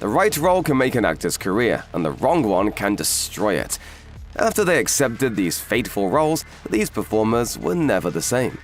The right role can make an actor's career, and the wrong one can destroy it. After they accepted these fateful roles, these performers were never the same.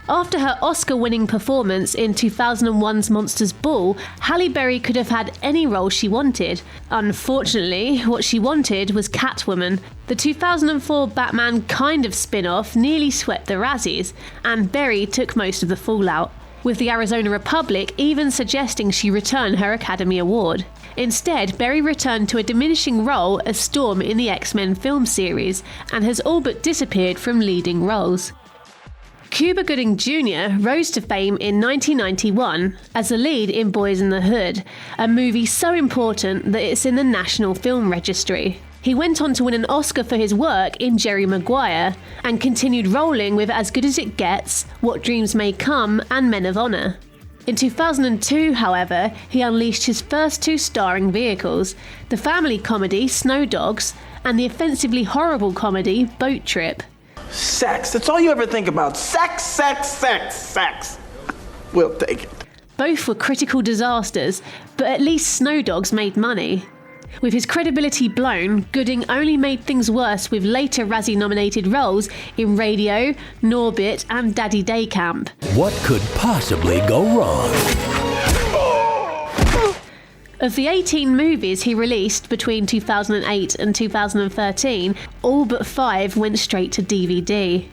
After her Oscar-winning performance in 2001's Monsters Ball, Halle Berry could have had any role she wanted. Unfortunately, what she wanted was Catwoman. The 2004 Batman kind of spin-off nearly swept the Razzies, and Berry took most of the fallout, with the Arizona Republic even suggesting she return her Academy Award. Instead, Berry returned to a diminishing role as Storm in the X-Men film series, and has all but disappeared from leading roles. Cuba Gooding Jr. rose to fame in 1991 as the lead in Boys in the Hood, a movie so important that it's in the National Film Registry. He went on to win an Oscar for his work in Jerry Maguire, and continued rolling with As Good As It Gets, What Dreams May Come, and Men of Honor. In 2002, however, he unleashed his first two starring vehicles, the family comedy Snow Dogs and the offensively horrible comedy Boat Trip. Sex. That's all you ever think about. Sex, sex, sex, sex. We'll take it. Both were critical disasters, but at least Snow Dogs made money. With his credibility blown, Gooding only made things worse with later Razzie-nominated roles in Radio, Norbit and Daddy Day Camp. What could possibly go wrong? Of the 18 movies he released between 2008 and 2013, all but 5 went straight to DVD.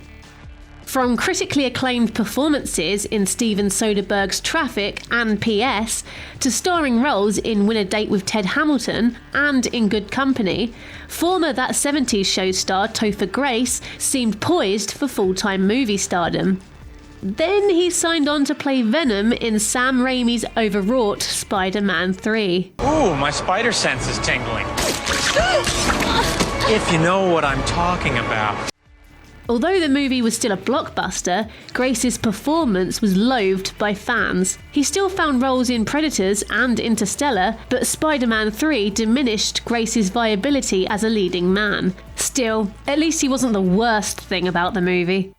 From critically acclaimed performances in Steven Soderbergh's Traffic and P.S., to starring roles in Win a Date with Ted Hamilton and In Good Company, former That 70s Show star Topher Grace seemed poised for full-time movie stardom. Then he signed on to play Venom in Sam Raimi's overwrought Spider-Man 3. Ooh, my spider sense is tingling. If you know what I'm talking about. Although the movie was still a blockbuster, Grace's performance was loathed by fans. He still found roles in Predators and Interstellar, but Spider-Man 3 diminished Grace's viability as a leading man. Still, at least he wasn't the worst thing about the movie.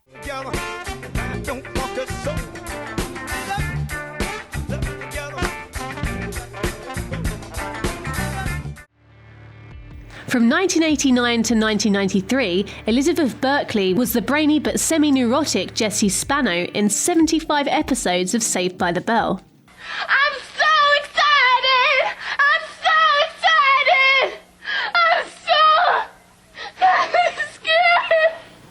From 1989 to 1993, Elizabeth Berkley was the brainy but semi-neurotic Jessie Spano in 75 episodes of Saved by the Bell. I'm so excited! I'm so scared!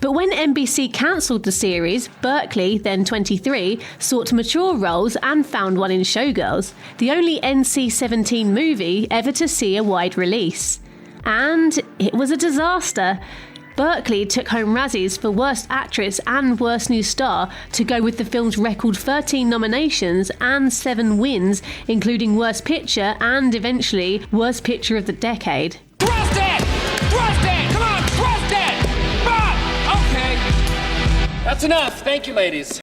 But when NBC cancelled the series, Berkley, then 23, sought mature roles and found one in Showgirls, the only NC-17 movie ever to see a wide release. And it was a disaster. Berkley took home Razzies for Worst Actress and Worst New Star to go with the film's record 13 nominations and 7 wins, including Worst Picture and, eventually, Worst Picture of the Decade. Thrust it! Thrust it! Come on, thrust it! Bob! Okay. That's enough. Thank you, ladies.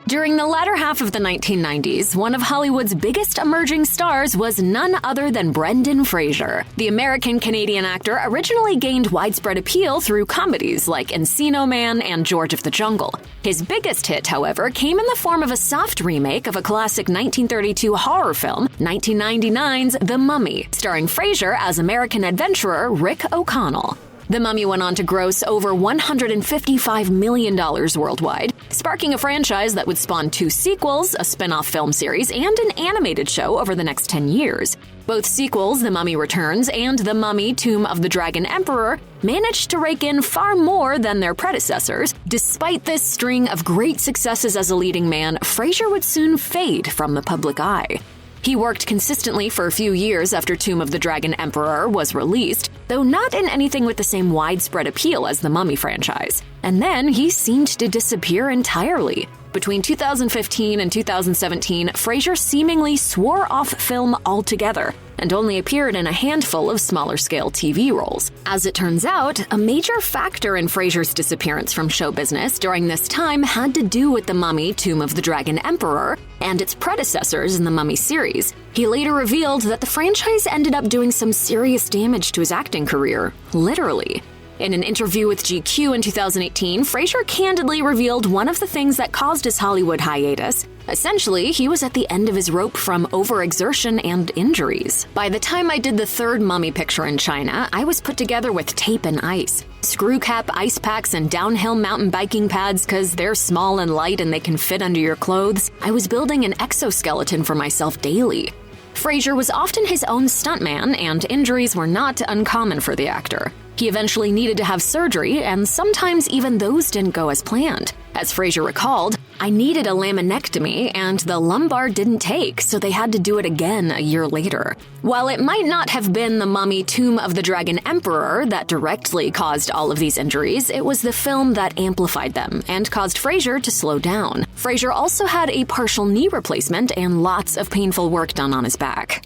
During the latter half of the 1990s, one of Hollywood's biggest emerging stars was none other than Brendan Fraser. The American-Canadian actor originally gained widespread appeal through comedies like Encino Man and George of the Jungle. His biggest hit, however, came in the form of a soft remake of a classic 1932 horror film, 1999's The Mummy, starring Fraser as American adventurer Rick O'Connell. The Mummy went on to gross over $155 million worldwide, sparking a franchise that would spawn 2 sequels, a spin-off film series, and an animated show over the next 10 years. Both sequels, The Mummy Returns and The Mummy: Tomb of the Dragon Emperor, managed to rake in far more than their predecessors. Despite this string of great successes as a leading man, Fraser would soon fade from the public eye. He worked consistently for a few years after Tomb of the Dragon Emperor was released, though not in anything with the same widespread appeal as the Mummy franchise. And then he seemed to disappear entirely. Between 2015 and 2017, Fraser seemingly swore off film altogether and only appeared in a handful of smaller-scale TV roles. As it turns out, a major factor in Fraser's disappearance from show business during this time had to do with The Mummy: Tomb of the Dragon Emperor and its predecessors in the Mummy series. He later revealed that the franchise ended up doing some serious damage to his acting career, literally. In an interview with GQ in 2018, Fraser candidly revealed one of the things that caused his Hollywood hiatus Essentially, he was at the end of his rope from overexertion and injuries. By the time I did the third mummy picture in China, I was put together with tape and ice. Screw cap, ice packs, and downhill mountain biking pads because they're small and light and they can fit under your clothes. I was building an exoskeleton for myself daily. Fraser was often his own stuntman, and injuries were not uncommon for the actor. He eventually needed to have surgery, and sometimes even those didn't go as planned. As Fraser recalled, "I needed a laminectomy, and the lumbar didn't take, so they had to do it again a year later." While it might not have been the mummy Tomb of the Dragon Emperor that directly caused all of these injuries, it was the film that amplified them and caused Fraser to slow down. Fraser also had a partial knee replacement and lots of painful work done on his back.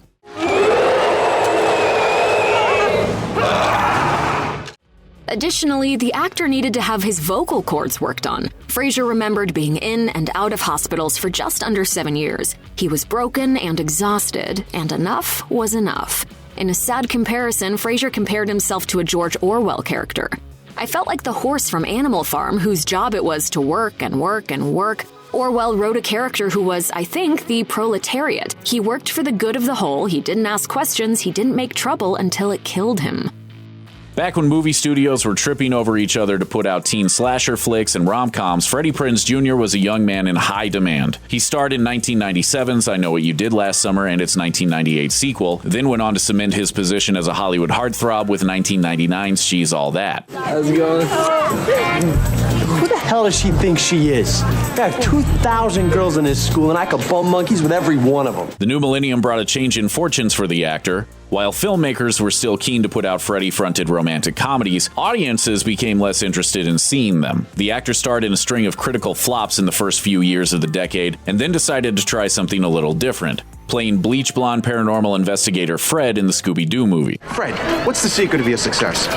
Additionally, the actor needed to have his vocal cords worked on. Fraser remembered being in and out of hospitals for just under 7 years. He was broken and exhausted, and enough was enough. In a sad comparison, Fraser compared himself to a George Orwell character. "I felt like the horse from Animal Farm, whose job it was to work and work and work." Orwell wrote a character who was, I think, the proletariat. He worked for the good of the whole, he didn't ask questions, he didn't make trouble until it killed him. Back when movie studios were tripping over each other to put out teen slasher flicks and rom-coms, Freddie Prinze Jr. was a young man in high demand. He starred in 1997's I Know What You Did Last Summer and its 1998 sequel, then went on to cement his position as a Hollywood heartthrob with 1999's She's All That. How's it going? Who the hell does she think she is? I have 2,000 girls in this school and I could bump monkeys with every one of them. The new millennium brought a change in fortunes for the actor. While filmmakers were still keen to put out Freddie-fronted romantic comedies, audiences became less interested in seeing them. The actor starred in a string of critical flops in the first few years of the decade, and then decided to try something a little different, playing bleach blonde paranormal investigator Fred in the Scooby-Doo movie. Fred, what's the secret of your success?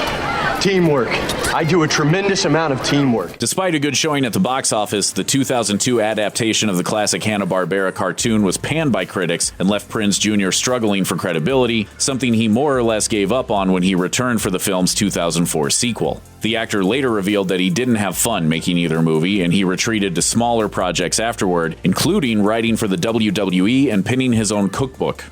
Teamwork. I do a tremendous amount of teamwork. Despite a good showing at the box office, the 2002 adaptation of the classic Hanna-Barbera cartoon was panned by critics and left Prinze Jr. struggling for credibility, something he more or less gave up on when he returned for the film's 2004 sequel. The actor later revealed that he didn't have fun making either movie, and he retreated to smaller projects afterward, including writing for the WWE and penning his own cookbook.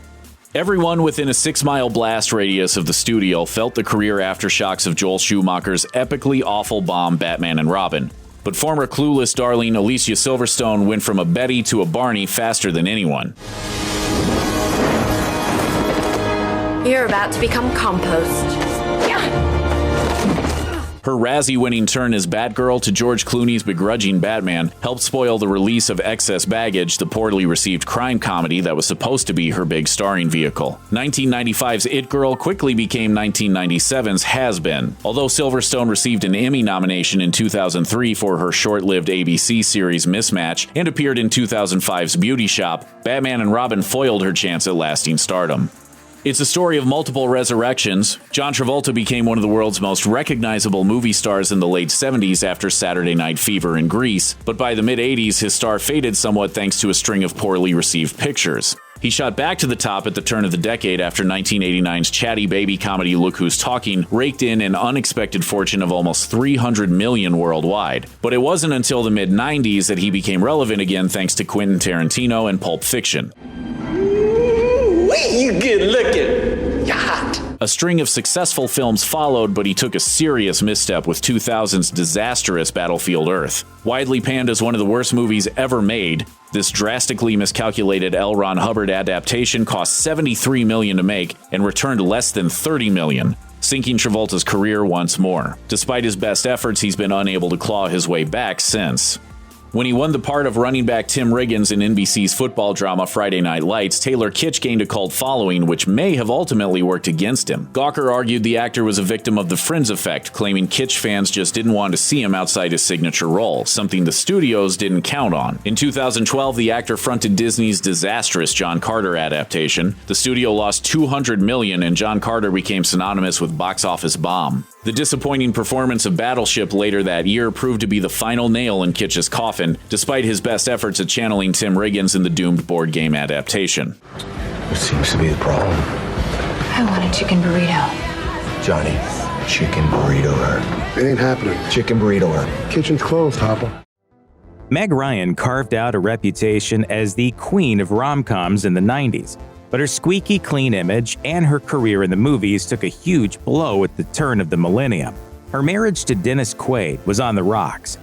Everyone within a 6-mile blast radius of the studio felt the career aftershocks of Joel Schumacher's epically awful bomb Batman and Robin. But former clueless darling Alicia Silverstone went from a Betty to a Barney faster than anyone. You're about to become compost. Her Razzie-winning turn as Batgirl to George Clooney's begrudging Batman helped spoil the release of Excess Baggage, the poorly received crime comedy that was supposed to be her big starring vehicle. 1995's It Girl quickly became 1997's Has Been. Although Silverstone received an Emmy nomination in 2003 for her short-lived ABC series Mismatch and appeared in 2005's Beauty Shop, Batman and Robin foiled her chance at lasting stardom. It's a story of multiple resurrections. John Travolta became one of the world's most recognizable movie stars in the late 70s after Saturday Night Fever in Grease, but by the mid-80s his star faded somewhat thanks to a string of poorly received pictures. He shot back to the top at the turn of the decade after 1989's chatty baby comedy Look Who's Talking raked in an unexpected fortune of almost $300 million worldwide. But it wasn't until the mid-90s that he became relevant again thanks to Quentin Tarantino and Pulp Fiction. You good looking. You're hot. A string of successful films followed, but he took a serious misstep with 2000's disastrous Battlefield Earth. Widely panned as one of the worst movies ever made, this drastically miscalculated L. Ron Hubbard adaptation cost $73 million to make and returned less than $30 million, sinking Travolta's career once more. Despite his best efforts, he's been unable to claw his way back since. When he won the part of running back Tim Riggins in NBC's football drama Friday Night Lights, Taylor Kitsch gained a cult following, which may have ultimately worked against him. Gawker argued the actor was a victim of the Friends effect, claiming Kitsch fans just didn't want to see him outside his signature role, something the studios didn't count on. In 2012, the actor fronted Disney's disastrous John Carter adaptation. The studio lost $200 million, and John Carter became synonymous with box office bomb. The disappointing performance of Battleship later that year proved to be the final nail in Kitsch's coffin, despite his best efforts at channeling Tim Riggins in the doomed board game adaptation. What seems to be the problem? I want a chicken burrito. Johnny, chicken burrito her. It ain't happening. Chicken burrito her. Kitchen's closed, Hopper. Meg Ryan carved out a reputation as the queen of rom-coms in the 90s, but her squeaky clean image and her career in the movies took a huge blow at the turn of the millennium. Her marriage to Dennis Quaid was on the rocks,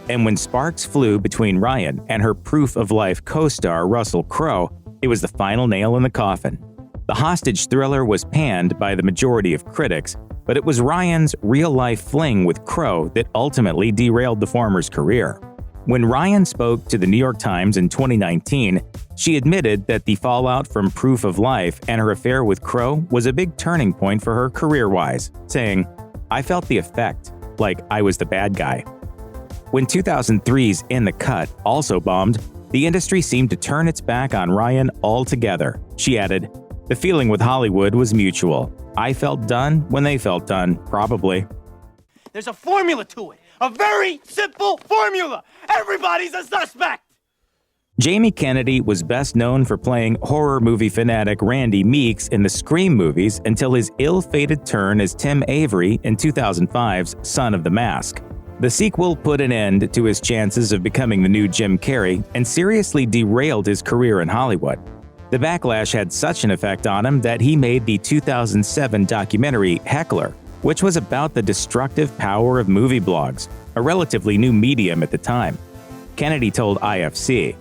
and when sparks flew between Ryan and her proof-of-life co-star Russell Crowe, it was the final nail in the coffin. The hostage thriller was panned by the majority of critics, but it was Ryan's real-life fling with Crowe that ultimately derailed the former's career. When Ryan spoke to the New York Times in 2019, she admitted that the fallout from Proof of Life and her affair with Crowe was a big turning point for her career-wise, saying, "I felt the effect, like I was the bad guy." When 2003's In the Cut also bombed, the industry seemed to turn its back on Ryan altogether. She added, "The feeling with Hollywood was mutual. I felt done when they felt done, probably." There's a formula to it. A very simple formula. Everybody's a suspect. Jamie Kennedy was best known for playing horror movie fanatic Randy Meeks in the Scream movies until his ill-fated turn as Tim Avery in 2005's Son of the Mask. The sequel put an end to his chances of becoming the new Jim Carrey and seriously derailed his career in Hollywood. The backlash had such an effect on him that he made the 2007 documentary Heckler, which was about the destructive power of movie blogs, a relatively new medium at the time. Kennedy told IFC,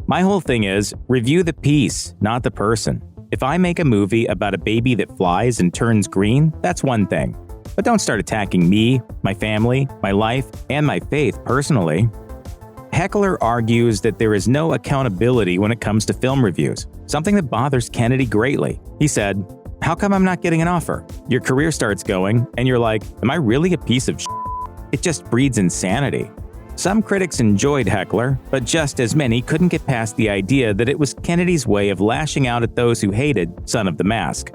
"My whole thing is, review the piece, not the person. If I make a movie about a baby that flies and turns green, that's one thing. But don't start attacking me, my family, my life, and my faith personally." Heckler argues that there is no accountability when it comes to film reviews, something that bothers Kennedy greatly. He said, "How come I'm not getting an offer? Your career starts going, and you're like, am I really a piece of shit? It just breeds insanity." Some critics enjoyed Heckler, but just as many couldn't get past the idea that it was Kennedy's way of lashing out at those who hated Son of the Mask.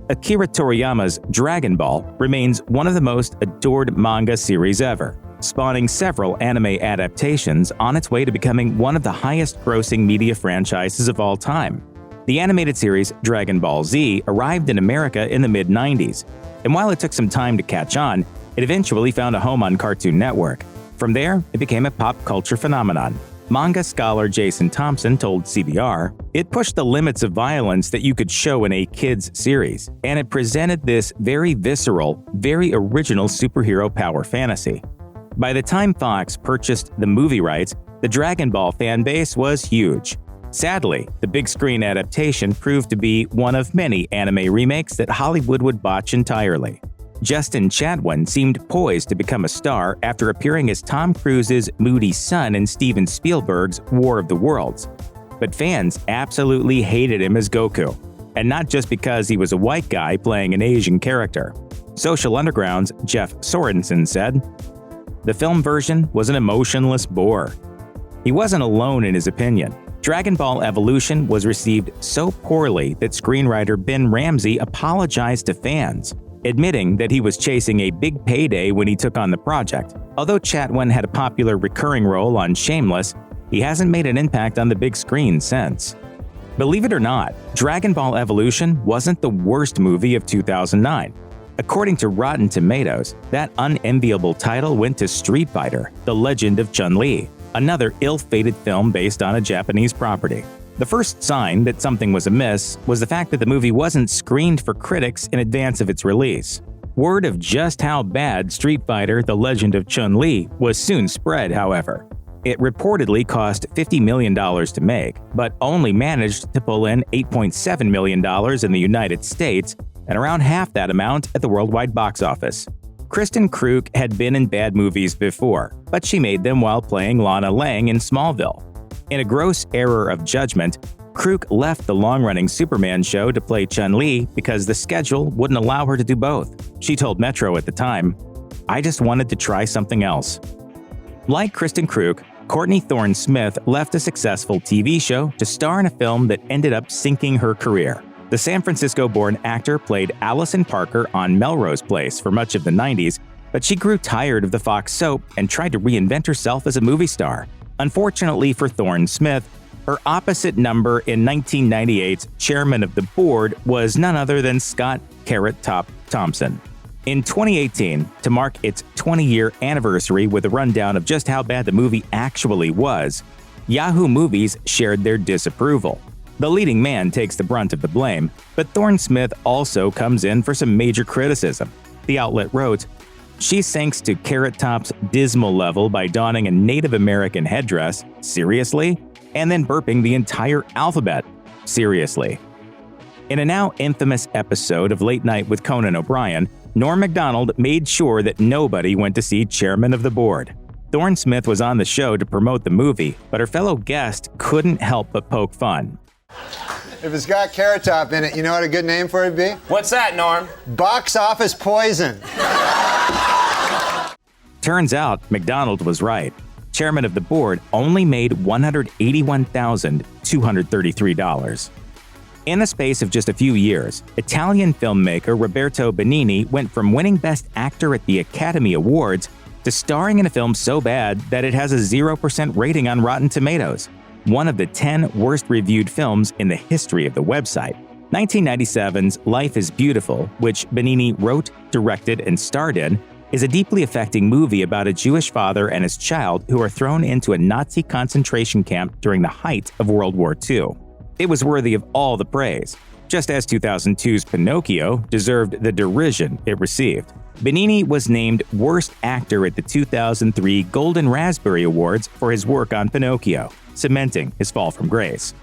Akira Toriyama's Dragon Ball remains one of the most adored manga series ever, spawning several anime adaptations on its way to becoming one of the highest-grossing media franchises of all time. The animated series Dragon Ball Z arrived in America in the mid-90s, and while it took some time to catch on, it eventually found a home on Cartoon Network. From there, it became a pop culture phenomenon. Manga scholar Jason Thompson told CBR, "It pushed the limits of violence that you could show in a kids' series, and it presented this very visceral, very original superhero power fantasy." By the time Fox purchased the movie rights, the Dragon Ball fan base was huge. Sadly, the big screen adaptation proved to be one of many anime remakes that Hollywood would botch entirely. Justin Chatwin seemed poised to become a star after appearing as Tom Cruise's moody son in Steven Spielberg's War of the Worlds. But fans absolutely hated him as Goku, and not just because he was a white guy playing an Asian character. Social Underground's Jeff Sorensen said, "The film version was an emotionless bore." He wasn't alone in his opinion. Dragon Ball Evolution was received so poorly that screenwriter Ben Ramsey apologized to fans, admitting that he was chasing a big payday when he took on the project. Although Chatwin had a popular recurring role on Shameless, he hasn't made an impact on the big screen since. Believe it or not, Dragon Ball Evolution wasn't the worst movie of 2009. According to Rotten Tomatoes, that unenviable title went to Street Fighter: The Legend of Chun-Li, another ill-fated film based on a Japanese property. The first sign that something was amiss was the fact that the movie wasn't screened for critics in advance of its release. Word of just how bad Street Fighter: The Legend of Chun-Li was soon spread, however. It reportedly cost $50 million to make, but only managed to pull in $8.7 million in the United States and around half that amount at the worldwide box office. Kristin Kreuk had been in bad movies before, but she made them while playing Lana Lang in Smallville. In a gross error of judgment, Kreuk left the long-running Superman show to play Chun-Li because the schedule wouldn't allow her to do both. She told Metro at the time, "I just wanted to try something else." Like Kristin Kreuk, Courtney Thorne-Smith left a successful TV show to star in a film that ended up sinking her career. The San Francisco-born actor played Allison Parker on Melrose Place for much of the 90s, but she grew tired of the Fox soap and tried to reinvent herself as a movie star. Unfortunately for Thorne-Smith, her opposite number in 1998's Chairman of the Board was none other than Scott Carrot Top Thompson. In 2018, to mark its 20-year anniversary with a rundown of just how bad the movie actually was, Yahoo Movies shared their disapproval. The leading man takes the brunt of the blame, but Thorne-Smith also comes in for some major criticism. The outlet wrote, "She sinks to Carrot Top's dismal level by donning a Native American headdress, seriously? And then burping the entire alphabet, seriously." In a now infamous episode of Late Night with Conan O'Brien, Norm Macdonald made sure that nobody went to see Chairman of the Board. Thorne-Smith was on the show to promote the movie, but her fellow guest couldn't help but poke fun. If it's got Carrot Top in it, you know what a good name for it would be? What's that, Norm? Box office poison. Turns out, McDonald was right. Chairman of the Board only made $181,233. In the space of just a few years, Italian filmmaker Roberto Benigni went from winning Best Actor at the Academy Awards to starring in a film so bad that it has a 0% rating on Rotten Tomatoes, one of the 10 worst-reviewed films in the history of the website. 1997's Life is Beautiful, which Benigni wrote, directed, and starred in, is a deeply affecting movie about a Jewish father and his child who are thrown into a Nazi concentration camp during the height of World War II. It was worthy of all the praise, just as 2002's Pinocchio deserved the derision it received. Benigni was named Worst Actor at the 2003 Golden Raspberry Awards for his work on Pinocchio, cementing his fall from grace.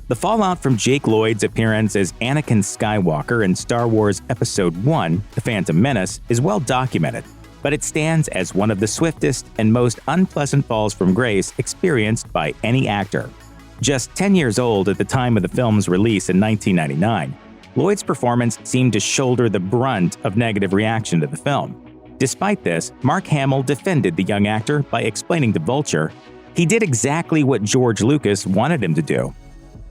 The fallout from Jake Lloyd's appearance as Anakin Skywalker in Star Wars Episode I, The Phantom Menace, is well documented, but it stands as one of the swiftest and most unpleasant falls from grace experienced by any actor. Just 10 years old at the time of the film's release in 1999, Lloyd's performance seemed to shoulder the brunt of negative reaction to the film. Despite this, Mark Hamill defended the young actor by explaining to Vulture, he did exactly what George Lucas wanted him to do.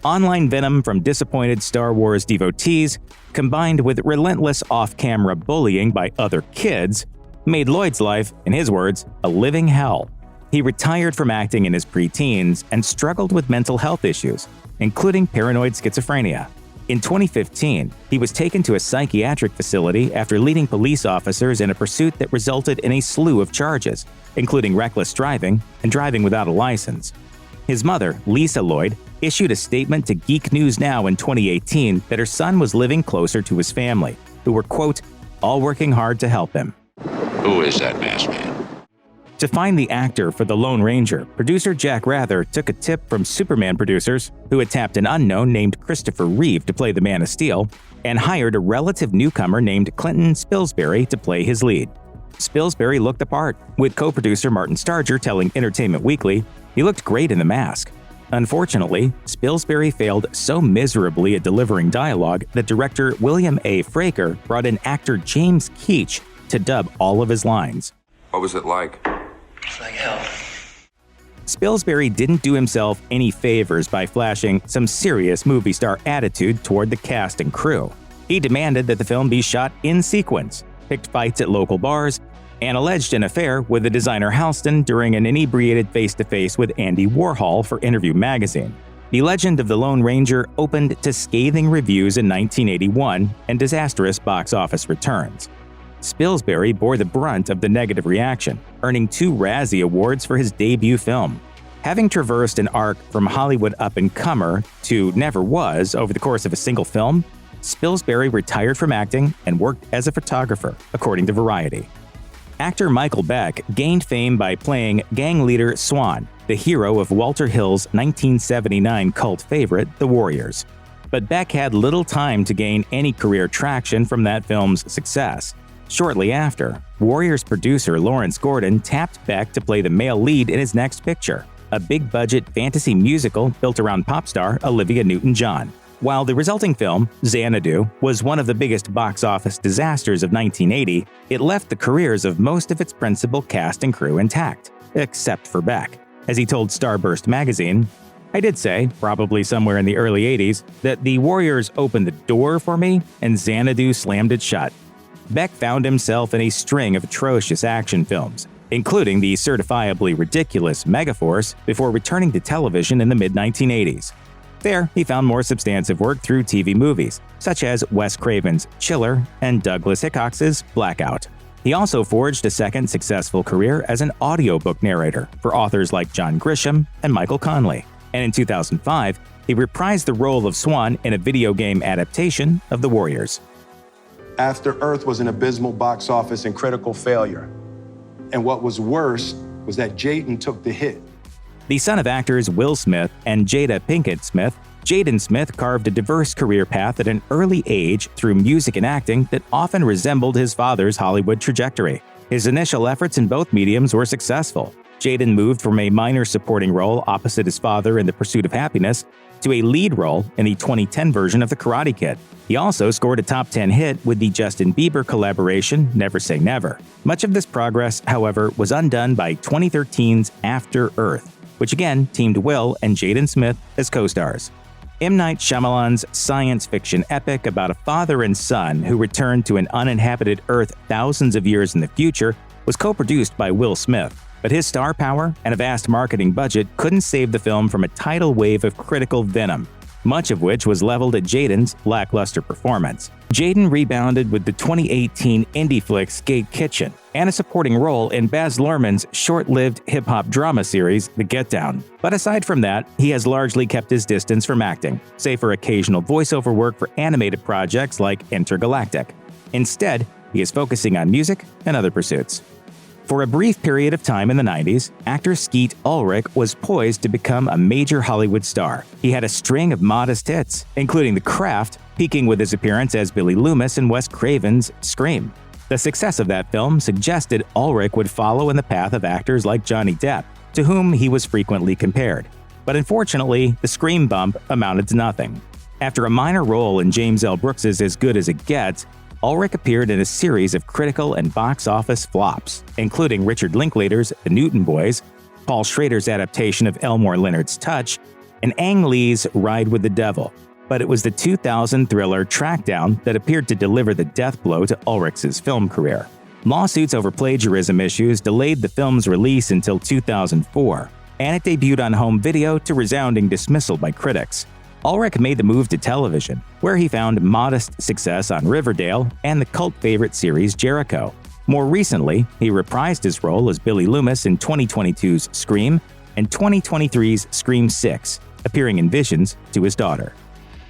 Online venom from disappointed Star Wars devotees, combined with relentless off-camera bullying by other kids, made Lloyd's life, in his words, a living hell. He retired from acting in his preteens and struggled with mental health issues, including paranoid schizophrenia. In 2015, he was taken to a psychiatric facility after leading police officers in a pursuit that resulted in a slew of charges, including reckless driving and driving without a license. His mother, Lisa Lloyd, issued a statement to Geek News Now in 2018 that her son was living closer to his family, who were, quote, all working hard to help him. Who is that masked man? To find the actor for The Lone Ranger, producer Jack Rather took a tip from Superman producers, who had tapped an unknown named Christopher Reeve to play the Man of Steel, and hired a relative newcomer named Klinton Spilsbury to play his lead. Spilsbury looked the part, with co-producer Martin Starger telling Entertainment Weekly he looked great in the mask. Unfortunately, Spilsbury failed so miserably at delivering dialogue that director William A. Fraser brought in actor James Kitsch to dub all of his lines. What was it like? It's like hell. Spilsbury didn't do himself any favors by flashing some serious movie star attitude toward the cast and crew. He demanded that the film be shot in sequence, picked fights at local bars, and alleged an affair with the designer Halston during an inebriated face-to-face with Andy Warhol for Interview magazine. The Legend of the Lone Ranger opened to scathing reviews in 1981 and disastrous box office returns. Spilsbury bore the brunt of the negative reaction, earning 2 Razzie Awards for his debut film. Having traversed an arc from Hollywood up-and-comer to never was over the course of a single film, Spilsbury retired from acting and worked as a photographer, according to Variety. Actor Michael Beck gained fame by playing gang leader Swan, the hero of Walter Hill's 1979 cult favorite, The Warriors. But Beck had little time to gain any career traction from that film's success. Shortly after, Warriors producer Lawrence Gordon tapped Beck to play the male lead in his next picture, a big-budget fantasy musical built around pop star Olivia Newton-John. While the resulting film, Xanadu, was one of the biggest box office disasters of 1980, it left the careers of most of its principal cast and crew intact, except for Beck. As he told Starburst magazine, I did say, probably somewhere in the early 80s, that the Warriors opened the door for me and Xanadu slammed it shut. Beck found himself in a string of atrocious action films, including the certifiably ridiculous Megaforce, before returning to television in the mid-1980s. There, he found more substantive work through TV movies, such as Wes Craven's Chiller and Douglas Hickox's Blackout. He also forged a second successful career as an audiobook narrator for authors like John Grisham and Michael Conley. And in 2005, he reprised the role of Swan in a video game adaptation of The Warriors. After Earth was an abysmal box office and critical failure. And what was worse was that Jaden took the hit. The son of actors Will Smith and Jada Pinkett Smith, Jaden Smith carved a diverse career path at an early age through music and acting that often resembled his father's Hollywood trajectory. His initial efforts in both mediums were successful. Jaden moved from a minor supporting role opposite his father in The Pursuit of Happiness to a lead role in the 2010 version of The Karate Kid. He also scored a top 10 hit with the Justin Bieber collaboration Never Say Never. Much of this progress, however, was undone by 2013's After Earth, which again teamed Will and Jaden Smith as co-stars. M. Night Shyamalan's science fiction epic about a father and son who return to an uninhabited Earth thousands of years in the future was co-produced by Will Smith, but his star power and a vast marketing budget couldn't save the film from a tidal wave of critical venom, much of which was leveled at Jaden's lackluster performance. Jaden rebounded with the 2018 indie flick Skate Kitchen and a supporting role in Baz Luhrmann's short-lived hip-hop drama series The Get Down. But aside from that, he has largely kept his distance from acting, save for occasional voiceover work for animated projects like Intergalactic. Instead, he is focusing on music and other pursuits. For a brief period of time in the 90s, actor Skeet Ulrich was poised to become a major Hollywood star. He had a string of modest hits, including The Craft, peaking with his appearance as Billy Loomis in Wes Craven's Scream. The success of that film suggested Ulrich would follow in the path of actors like Johnny Depp, to whom he was frequently compared. But unfortunately, the Scream bump amounted to nothing. After a minor role in James L. Brooks's As Good as It Gets, Ulrich appeared in a series of critical and box office flops, including Richard Linklater's The Newton Boys, Paul Schrader's adaptation of Elmore Leonard's Touch, and Ang Lee's Ride with the Devil. But it was the 2000 thriller Trackdown that appeared to deliver the death blow to Ulrich's film career. Lawsuits over plagiarism issues delayed the film's release until 2004, and it debuted on home video to resounding dismissal by critics. Ulrich made the move to television, where he found modest success on Riverdale and the cult favorite series Jericho. More recently, he reprised his role as Billy Loomis in 2022's Scream and 2023's Scream 6, appearing in visions to his daughter.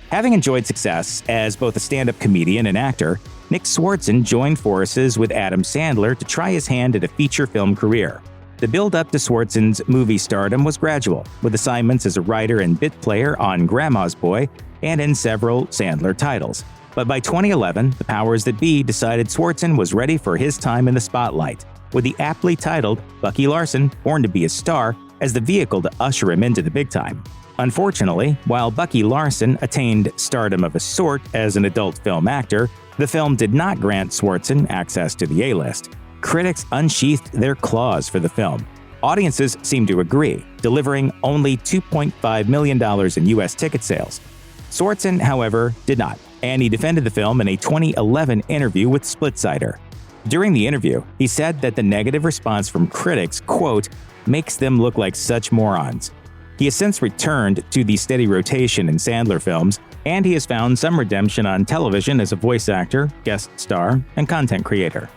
Having enjoyed success as both a stand-up comedian and actor, Nick Swardson joined forces with Adam Sandler to try his hand at a feature film career. The build-up to Swardson's movie stardom was gradual, with assignments as a writer and bit player on Grandma's Boy and in several Sandler titles. But by 2011, the powers that be decided Swardson was ready for his time in the spotlight, with the aptly titled Bucky Larson, Born to be a Star, as the vehicle to usher him into the big time. Unfortunately, while Bucky Larson attained stardom of a sort as an adult film actor, the film did not grant Swardson access to the A-list. Critics unsheathed their claws for the film. Audiences seemed to agree, delivering only $2.5 million in U.S. ticket sales. Swardson, however, did not, and he defended the film in a 2011 interview with Splitsider. During the interview, he said that the negative response from critics, quote, makes them look like such morons. He has since returned to the steady rotation in Sandler films, and he has found some redemption on television as a voice actor, guest star, and content creator.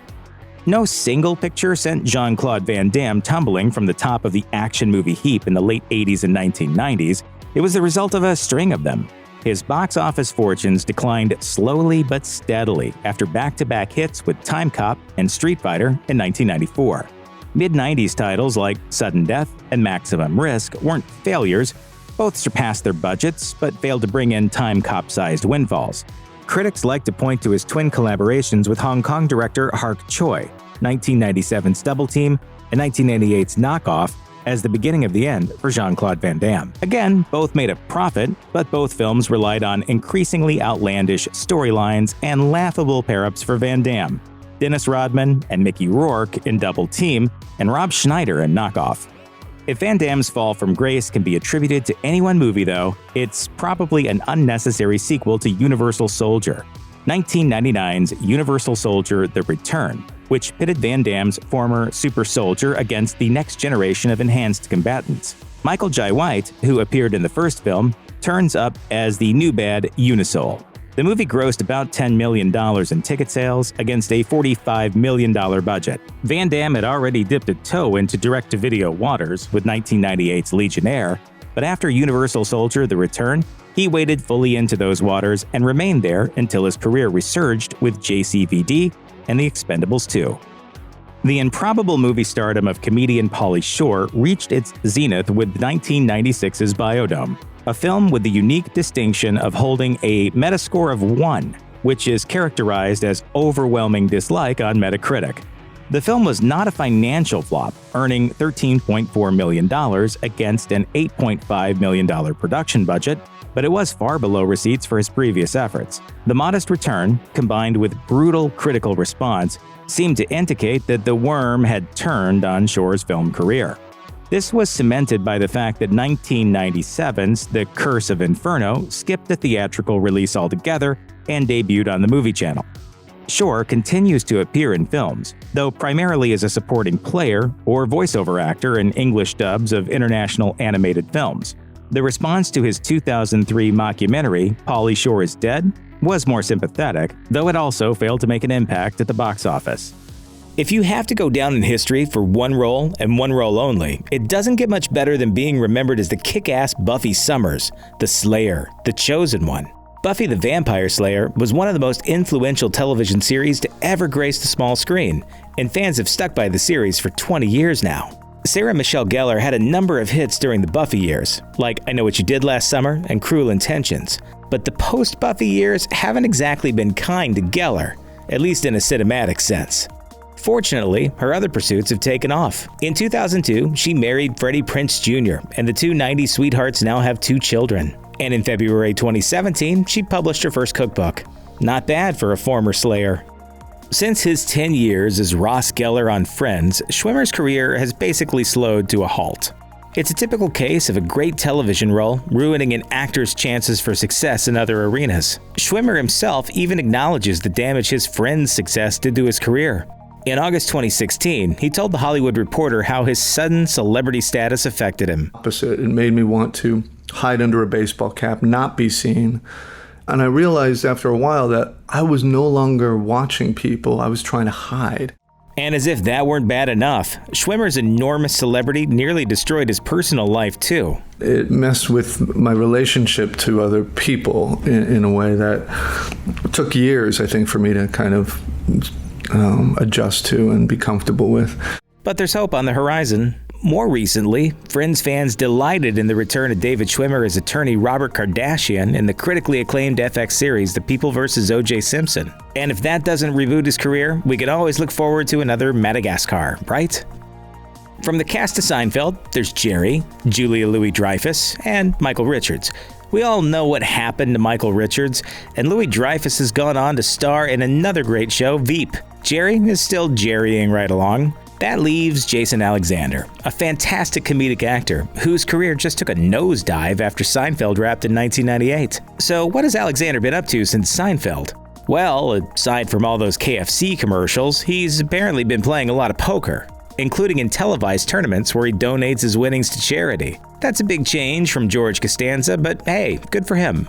No single picture sent Jean-Claude Van Damme tumbling from the top of the action movie heap in the late 80s and 1990s. It was the result of a string of them. His box office fortunes declined slowly but steadily after back-to-back hits with Time Cop and Street Fighter in 1994. Mid-90s titles like Sudden Death and Maximum Risk weren't failures. Both surpassed their budgets, but failed to bring in Time Cop-sized windfalls. Critics like to point to his twin collaborations with Hong Kong director Hark Choi, 1997's Double Team and 1998's Knockoff, as the beginning of the end for Jean-Claude Van Damme. Again, both made a profit, but both films relied on increasingly outlandish storylines and laughable pair-ups for Van Damme. Dennis Rodman and Mickey Rourke in Double Team, and Rob Schneider in Knockoff. If Van Damme's fall from grace can be attributed to any one movie, though, it's probably an unnecessary sequel to Universal Soldier, 1999's Universal Soldier: The Return, which pitted Van Damme's former super soldier against the next generation of enhanced combatants. Michael Jai White, who appeared in the first film, turns up as the new bad Unisol. The movie grossed about $10 million in ticket sales against a $45 million budget. Van Damme had already dipped a toe into direct-to-video waters with 1998's Legionnaire, but after Universal Soldier: The Return, he waded fully into those waters and remained there until his career resurged with JCVD and The Expendables 2. The improbable movie stardom of comedian Pauly Shore reached its zenith with 1996's Biodome, a film with the unique distinction of holding a Metascore of 1, which is characterized as overwhelming dislike on Metacritic. The film was not a financial flop, earning $13.4 million against an $8.5 million production budget, but it was far below receipts for his previous efforts. The modest return, combined with brutal critical response, seemed to indicate that the worm had turned on Shore's film career. This was cemented by the fact that 1997's The Curse of Inferno skipped the theatrical release altogether and debuted on the Movie Channel. Shore continues to appear in films, though primarily as a supporting player or voiceover actor in English dubs of international animated films. The response to his 2003 mockumentary, Pauly Shore is Dead, was more sympathetic, though it also failed to make an impact at the box office. If you have to go down in history for one role and one role only, it doesn't get much better than being remembered as the kick-ass Buffy Summers, the Slayer, the Chosen One. Buffy the Vampire Slayer was one of the most influential television series to ever grace the small screen, and fans have stuck by the series for 20 years now. Sarah Michelle Gellar had a number of hits during the Buffy years, like I Know What You Did Last Summer and Cruel Intentions, but the post-Buffy years haven't exactly been kind to Gellar, at least in a cinematic sense. Fortunately, her other pursuits have taken off. In 2002, she married Freddie Prinze Jr., and the two 90s sweethearts now have 2 children. And in February 2017, she published her first cookbook. Not bad for a former Slayer. Since his 10 years as Ross Gellar on Friends, Schwimmer's career has basically slowed to a halt. It's a typical case of a great television role ruining an actor's chances for success in other arenas. Schwimmer himself even acknowledges the damage his Friends' success did to his career. In August 2016, he told The Hollywood Reporter how his sudden celebrity status affected him. It made me want to hide under a baseball cap, not be seen. And I realized after a while that I was no longer watching people, I was trying to hide. And as if that weren't bad enough, Schwimmer's enormous celebrity nearly destroyed his personal life too. It messed with my relationship to other people in a way that took years, I think, for me to kind of adjust to and be comfortable with. But there's hope on the horizon. More recently, Friends fans delighted in the return of David Schwimmer as attorney Robert Kardashian in the critically acclaimed FX series The People vs. O.J. Simpson. And if that doesn't reboot his career, we can always look forward to another Madagascar, right? From the cast of Seinfeld, there's Jerry, Julia Louis-Dreyfus, and Michael Richards. We all know what happened to Michael Richards, and Louis-Dreyfus has gone on to star in another great show, Veep. Jerry is still Jerrying right along. That leaves Jason Alexander, a fantastic comedic actor whose career just took a nosedive after Seinfeld wrapped in 1998. So what has Alexander been up to since Seinfeld? Well, aside from all those KFC commercials, he's apparently been playing a lot of poker, including in televised tournaments where he donates his winnings to charity. That's a big change from George Costanza, but hey, good for him.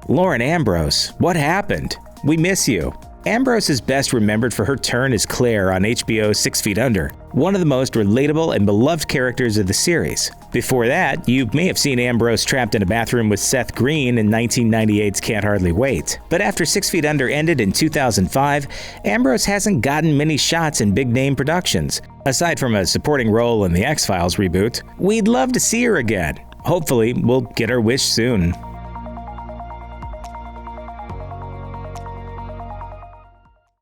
Lauren Ambrose, what happened? We miss you. Ambrose is best remembered for her turn as Claire on HBO's 6 Feet Under, one of the most relatable and beloved characters of the series. Before that, you may have seen Ambrose trapped in a bathroom with Seth Green in 1998's Can't Hardly Wait. But after 6 Feet Under ended in 2005, Ambrose hasn't gotten many shots in big-name productions. Aside from a supporting role in the X-Files reboot, we'd love to see her again. Hopefully, we'll get our wish soon.